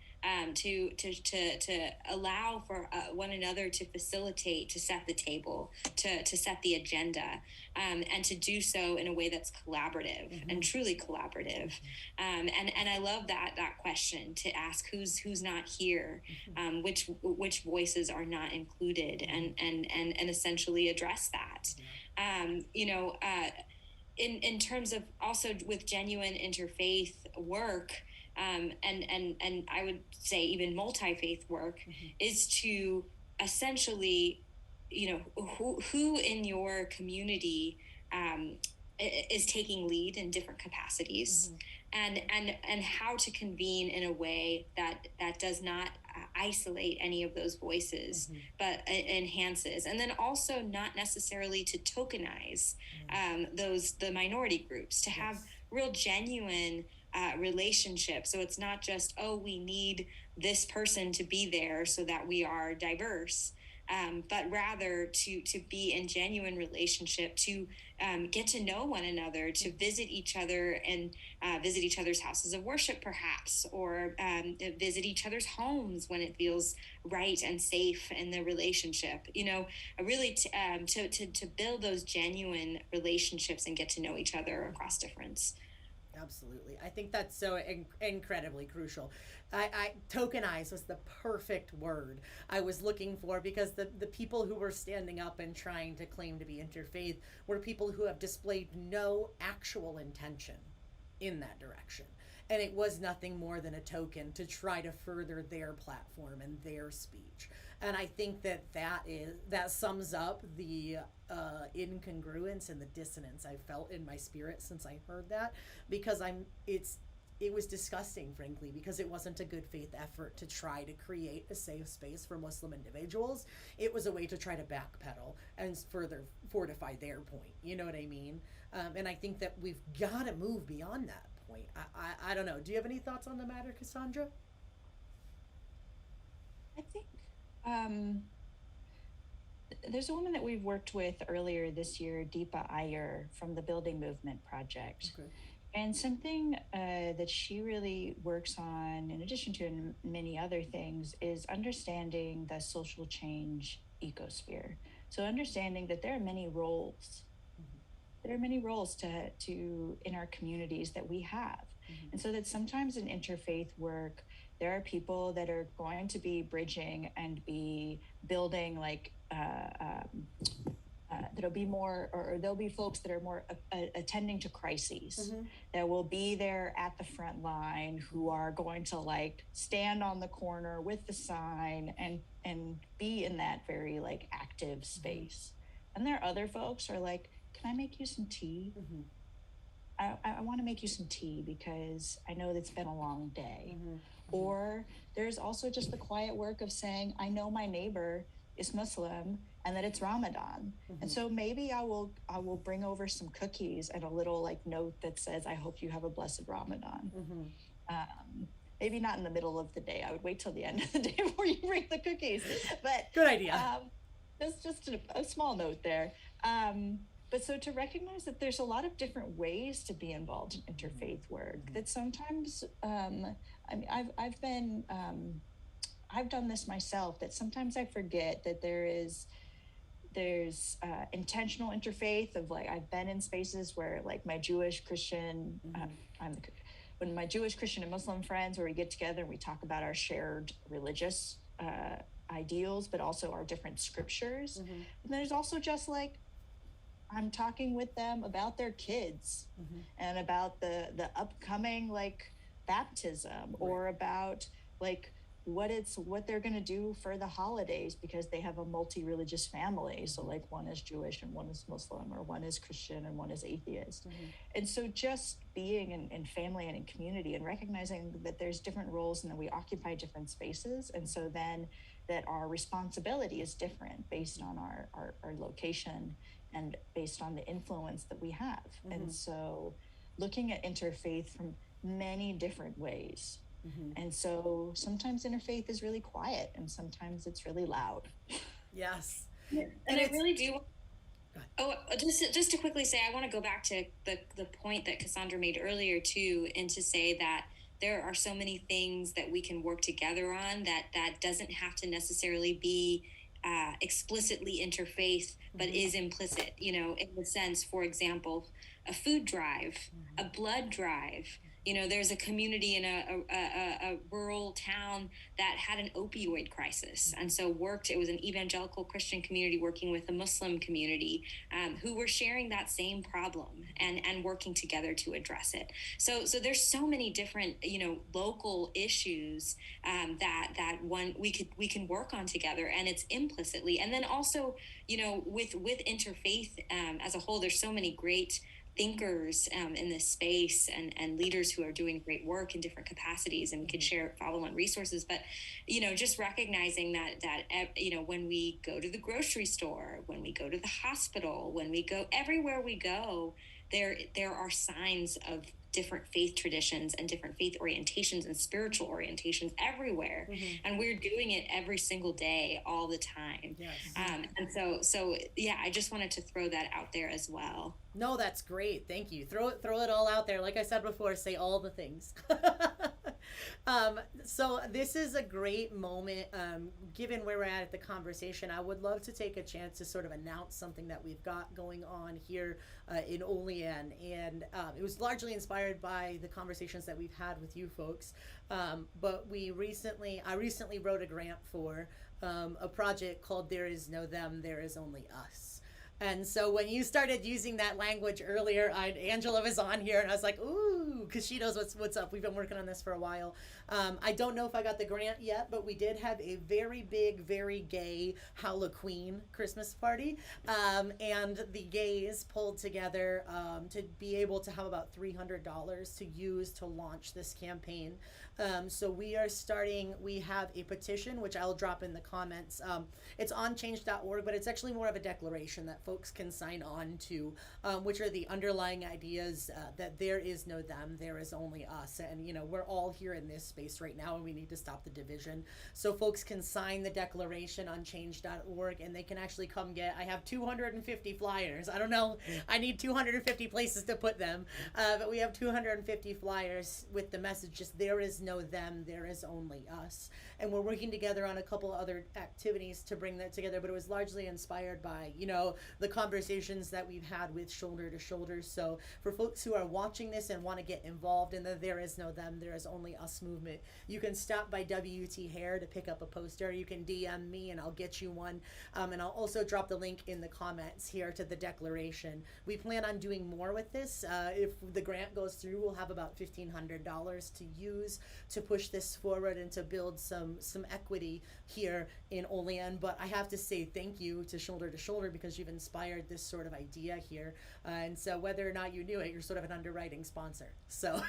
to allow for one another to facilitate, to set the table, to set the agenda, and to do so in a way that's collaborative and truly collaborative. And I love that question, to ask who's not here, which voices are not included, and essentially address that. In terms of also with genuine interfaith work, and I would say even multi-faith work, is to essentially, who in your community is taking lead in different capacities, and how to convene in a way that does not isolate any of those voices, but enhances, and then also not necessarily to tokenize the minority groups, to have real genuine relationship. So it's not just, we need this person to be there so that we are diverse, but rather to be in genuine relationship, to get to know one another, to visit each other, and visit each other's houses of worship perhaps, or visit each other's homes when it feels right and safe in the relationship, really to build those genuine relationships and get to know each other across difference. Absolutely. I think that's so incredibly crucial. I tokenize was the perfect word I was looking for, because the people who were standing up and trying to claim to be interfaith were people who have displayed no actual intention in that direction. And it was nothing more than a token to try to further their platform and their speech. And I think that sums up the incongruence and the dissonance I felt in my spirit since I heard that, because it was disgusting, frankly, because it wasn't a good faith effort to try to create a safe space for Muslim individuals. It was a way to try to backpedal and further fortify their point. You know what I mean? And I think that we've got to move beyond that point. I don't know. Do you have any thoughts on the matter, Cassandra? I think there's a woman that we've worked with earlier this year, Deepa Iyer from the Building Movement Project. Okay. And something that she really works on, in addition to many other things, is understanding the social change ecosphere. So understanding that there are many roles. There are many roles to in our communities that we have. And so that sometimes in interfaith work, there are people that are going to be bridging and be building like there'll be more, or there'll be folks that are more attending to crises, that will be there at the front line, who are going to like stand on the corner with the sign and be in that very like active space. And there are other folks who are like, can I make you some tea? I want to make you some tea because I know that's been a long day. Or there's also just the quiet work of saying, I know my neighbor is Muslim and that it's Ramadan. And so maybe I will bring over some cookies and a little like note that says, I hope you have a blessed Ramadan. Maybe not in the middle of the day. I would wait till the end of the day before you bring the cookies. But good idea. That's just a small note there. But so to recognize that there's a lot of different ways to be involved in interfaith work, that sometimes, I mean, I've done this myself, that sometimes I forget that there's intentional interfaith of like, I've been in spaces where like my Jewish, Christian, when my Jewish, Christian and Muslim friends, where we get together and we talk about our shared religious ideals, but also our different scriptures. And there's also just like, I'm talking with them about their kids and about the upcoming like baptism, or about like what they're going to do for the holidays, because they have a multi-religious family. So like one is Jewish and one is Muslim, or one is Christian and one is atheist. And so just being in family and in community, and recognizing that there's different roles and that we occupy different spaces. And so then that our responsibility is different based on our location and based on the influence that we have. And so looking at interfaith from many different ways. And so sometimes interfaith is really quiet and sometimes it's really loud. Yes. And I really do. Oh, just to quickly say, I want to go back to the point that Cassandra made earlier too, and to say that there are so many things that we can work together on that doesn't have to necessarily be explicitly interfaith, but is implicit, you know, in the sense, for example, a food drive, a blood drive. You know, there's a community in a rural town that had an opioid crisis. And so it was an evangelical Christian community working with a Muslim community who were sharing that same problem and working together to address it. So there's so many different, you know, local issues that we can work on together, and it's implicitly. And then also, you know, with interfaith as a whole, there's so many great thinkers in this space and leaders who are doing great work in different capacities, and we could share follow-on resources. But, you know, just recognizing that you know, when we go to the grocery store, when we go to the hospital, when we go everywhere we go, there are signs of different faith traditions and different faith orientations and spiritual orientations everywhere. And we're doing it every single day, all the time. Yes. And so yeah, I just wanted to throw that out there as well. No, that's great. Thank you. Throw it all out there. Like I said before, say all the things. So this is a great moment. Given where we're at the conversation, I would love to take a chance to sort of announce something that we've got going on here in Olean. And it was largely inspired by the conversations that we've had with you folks. But I recently wrote a grant for a project called There Is No Them, There Is Only Us. And so when you started using that language earlier, Angela was on here, and I was like, ooh, because she knows what's up. We've been working on this for a while. I don't know if I got the grant yet, but we did have a very big, very gay Halloween Christmas party. And the gays pulled together to be able to have about $300 to use to launch this campaign. So we have a petition, which I'll drop in the comments. It's on change.org, but it's actually more of a declaration that folks can sign on to, which are the underlying ideas that there is no them, there is only us. And, you know, we're all here in this space right now, and we need to stop the division. So folks can sign the declaration on change.org, and they can actually come get, I have 250 flyers. I don't know, I need 250 places to put them, but we have 250 flyers with the message, just there is no them, there is only us. And we're working together on a couple other activities to bring that together, but it was largely inspired by, you know, the conversations that we've had with Shoulder to Shoulder. So for folks who are watching this and want to get involved in the There Is No Them, There Is Only Us movement, you can stop by WT Hair to pick up a poster. You can DM me and I'll get you one. And I'll also drop the link in the comments here to the declaration. We plan on doing more with this. If the grant goes through, we'll have about $1,500 to use to push this forward and to build some equity here in Olean. But I have to say thank you to Shoulder, because you've inspired this sort of idea here. And so whether or not you knew it, you're sort of an underwriting sponsor. So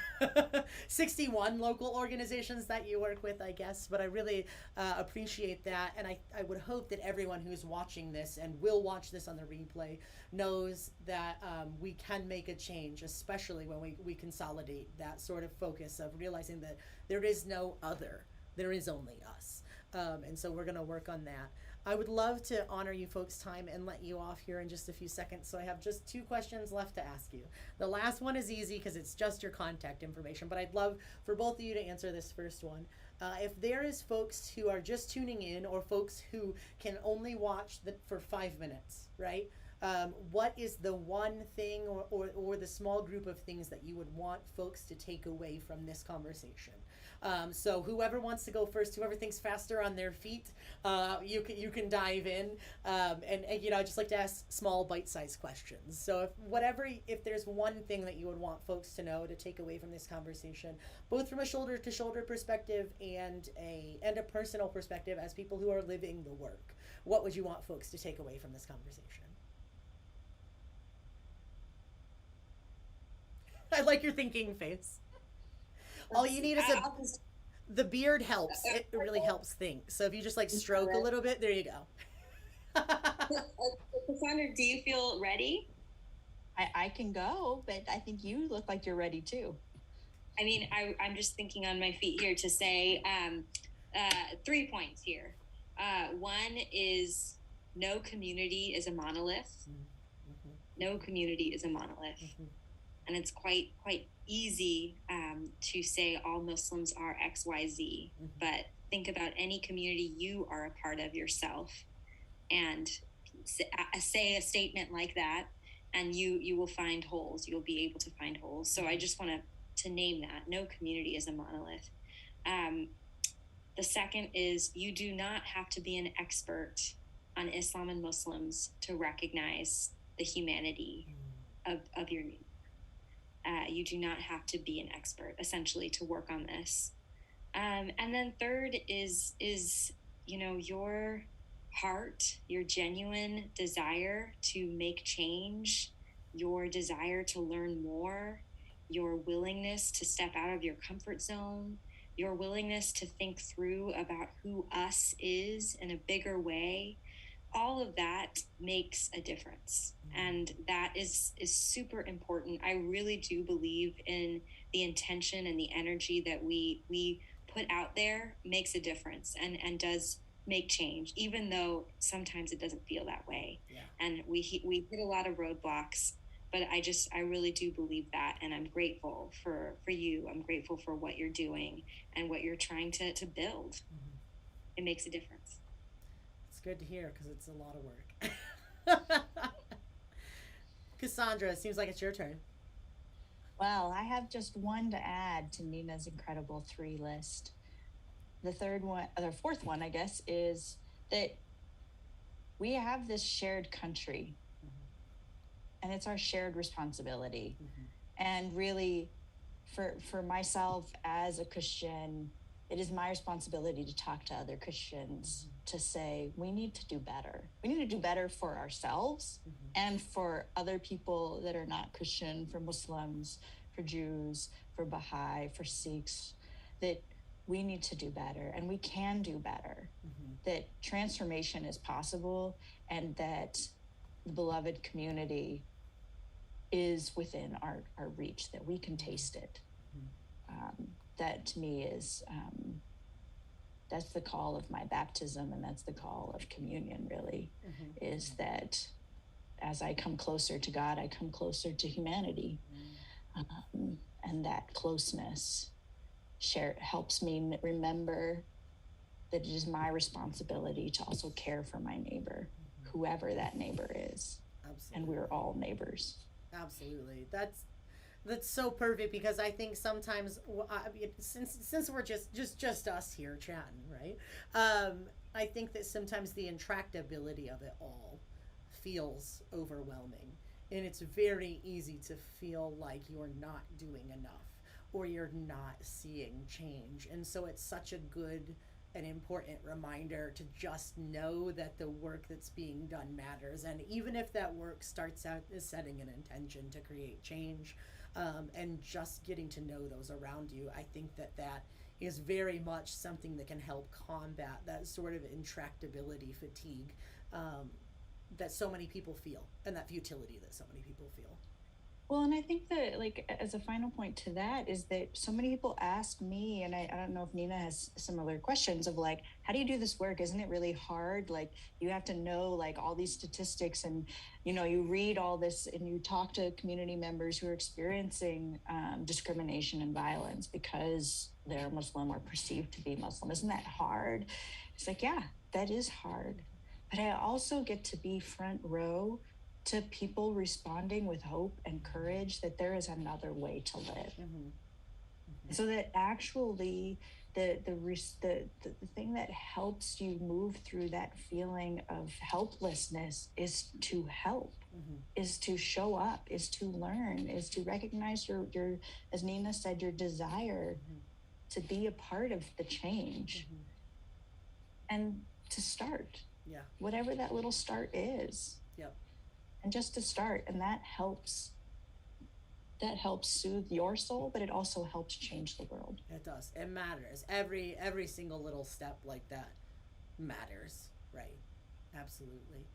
61 local organizations that you work with, I guess. But I really appreciate that. And I would hope that everyone who's watching this and will watch this on the replay knows that we can make a change, especially when we consolidate that sort of focus of realizing that there is no other. There is only us. And so we're going to work on that. I would love to honor you folks' time and let you off here in just a few seconds. So I have just 2 questions left to ask you. The last one is easy because it's just your contact information, but I'd love for both of you to answer this first one. If there is folks who are just tuning in or folks who can only watch for 5 minutes, right? What is the one thing or the small group of things that you would want folks to take away from this conversation? So whoever wants to go first, whoever thinks faster on their feet, you can dive in. And you know, I just like to ask small bite-sized questions. So if there's one thing that you would want folks to know to take away from this conversation, both from a shoulder-to-shoulder perspective and a personal perspective as people who are living the work, what would you want folks to take away from this conversation? I like your thinking face. All you need is the beard helps. It really helps think. So if you just like stroke a little bit, there you go. Cassandra, do you feel ready? I can go, but I think you look like you're ready too. I mean, I'm just thinking on my feet here to say 3 points here. One is no community is a monolith. Mm-hmm. No community is a monolith. Mm-hmm. And it's quite easy to say all Muslims are XYZ, mm-hmm. but think about any community you are a part of yourself and say a statement like that, and you will find holes. You'll be able to find holes. So I just want to name that. No community is a monolith. The second is you do not have to be an expert on Islam and Muslims to recognize the humanity of your need. You do not have to be an expert, essentially, to work on this. And then third is you know, your heart, your genuine desire to make change, your desire to learn more, your willingness to step out of your comfort zone, your willingness to think through about who us is in a bigger way. All of that makes a difference. And that is super important. I really do believe in the intention and the energy that we put out there makes a difference and does make change, even though sometimes it doesn't feel that way. Yeah. And we hit a lot of roadblocks, but I really do believe that. And I'm grateful for you. I'm grateful for what you're doing and what you're trying to build. Mm-hmm. It makes a difference. It's good to hear because it's a lot of work. Cassandra, it seems like it's your turn. Well, I have just one to add to Nina's incredible 3 list. The fourth one, I guess, is that we have this shared country, mm-hmm. and it's our shared responsibility. Mm-hmm. And really, for myself as a Christian, it is my responsibility to talk to other Christians, mm-hmm. to say, we need to do better. We need to do better for ourselves, mm-hmm. and for other people that are not Christian, for Muslims, for Jews, for Baha'i, for Sikhs, that we need to do better and we can do better, mm-hmm. that transformation is possible and that the beloved community is within our reach, that we can taste it. that to me is, that's the call of my baptism, and that's the call of communion, really, is that as I come closer to God, I come closer to humanity. And that closeness helps me remember that it is my responsibility to also care for my neighbor, whoever that neighbor is. Absolutely. And we're all neighbors. Absolutely. That's so perfect, because I think sometimes, since we're just us here chatting, right? I think that sometimes the intractability of it all feels overwhelming, and it's very easy to feel like you're not doing enough or you're not seeing change. And so it's such a good and important reminder to just know that the work that's being done matters. And even if that work starts out as setting an intention to create change, and just getting to know those around you, I think that is very much something that can help combat that sort of intractability fatigue that so many people feel, and that futility that so many people feel. Well, and I think that, like, as a final point to that, is that so many people ask me, and I don't know if Nina has similar questions of, like, how do you do this work? Isn't it really hard? Like, you have to know, like, all these statistics, and, you know, you read all this and you talk to community members who are experiencing discrimination and violence because they're Muslim or perceived to be Muslim. Isn't that hard? It's like, yeah, that is hard. But I also get to be front row to people responding with hope and courage that there is another way to live. So that actually the thing that helps you move through that feeling of helplessness is to help, is to show up, is to learn, is to recognize your as Nina said, your desire to be a part of the change, and to start, whatever that little start is. And just to start, and that helps soothe your soul, but it also helps change the world. It does. It matters. Every single little step like that matters, right? Absolutely.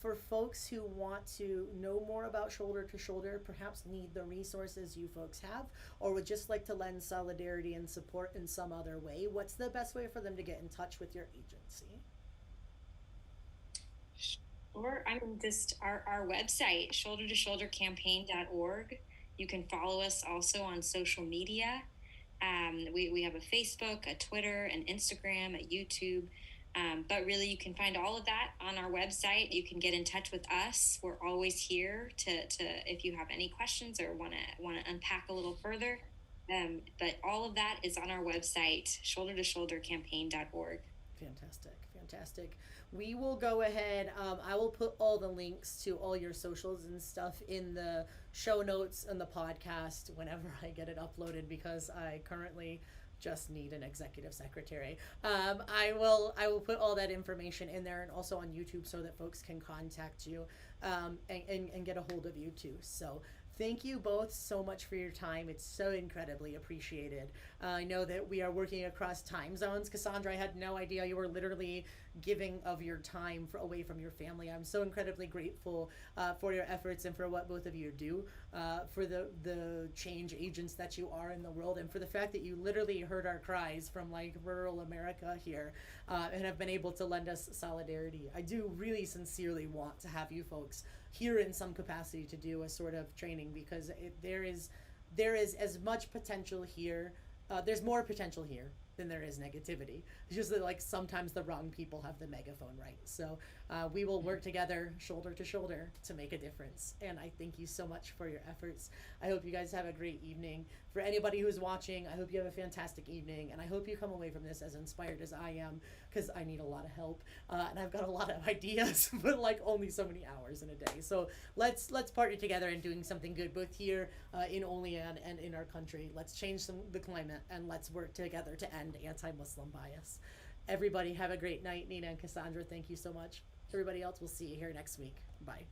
For folks who want to know more about Shoulder to Shoulder, perhaps need the resources you folks have, or would just like to lend solidarity and support in some other way, what's the best way for them to get in touch with your agency? Or I'm just our website, shouldertoshouldercampaign.org. You can follow us also on social media. We have a Facebook, a Twitter, an Instagram, a YouTube. But really, you can find all of that on our website. You can get in touch with us. We're always here to if you have any questions or want to unpack a little further. But all of that is on our website, shouldertoshouldercampaign.org. Fantastic. We will go ahead. I will put all the links to all your socials and stuff in the show notes and the podcast whenever I get it uploaded, because I currently just need an executive secretary. I will put all that information in there, and also on YouTube, so that folks can contact you and get a hold of you too. So thank you both so much for your time. It's so incredibly appreciated. I know that we are working across time zones. Cassandra, I had no idea you were literally giving of your time away from your family. I'm so incredibly grateful for your efforts and for what both of you do, for the change agents that you are in the world, and for the fact that you literally heard our cries from like rural America here and have been able to lend us solidarity. I do really sincerely want to have you folks here in some capacity to do a sort of training, because there is as much potential here. There's more potential here than there is negativity. It's just that, like, sometimes the wrong people have the megaphone, right? So we will work together shoulder to shoulder to make a difference. And I thank you so much for your efforts. I hope you guys have a great evening. For anybody who's watching, I hope you have a fantastic evening, and I hope you come away from this as inspired as I am, because I need a lot of help, and I've got a lot of ideas, but like only so many hours in a day. So let's partner together in doing something good, both here in Olean and in our country. Let's change the climate, and let's work together to end anti-Muslim bias. Everybody have a great night. Nina and Cassandra, thank you so much. Everybody else, we'll see you here next week. Bye.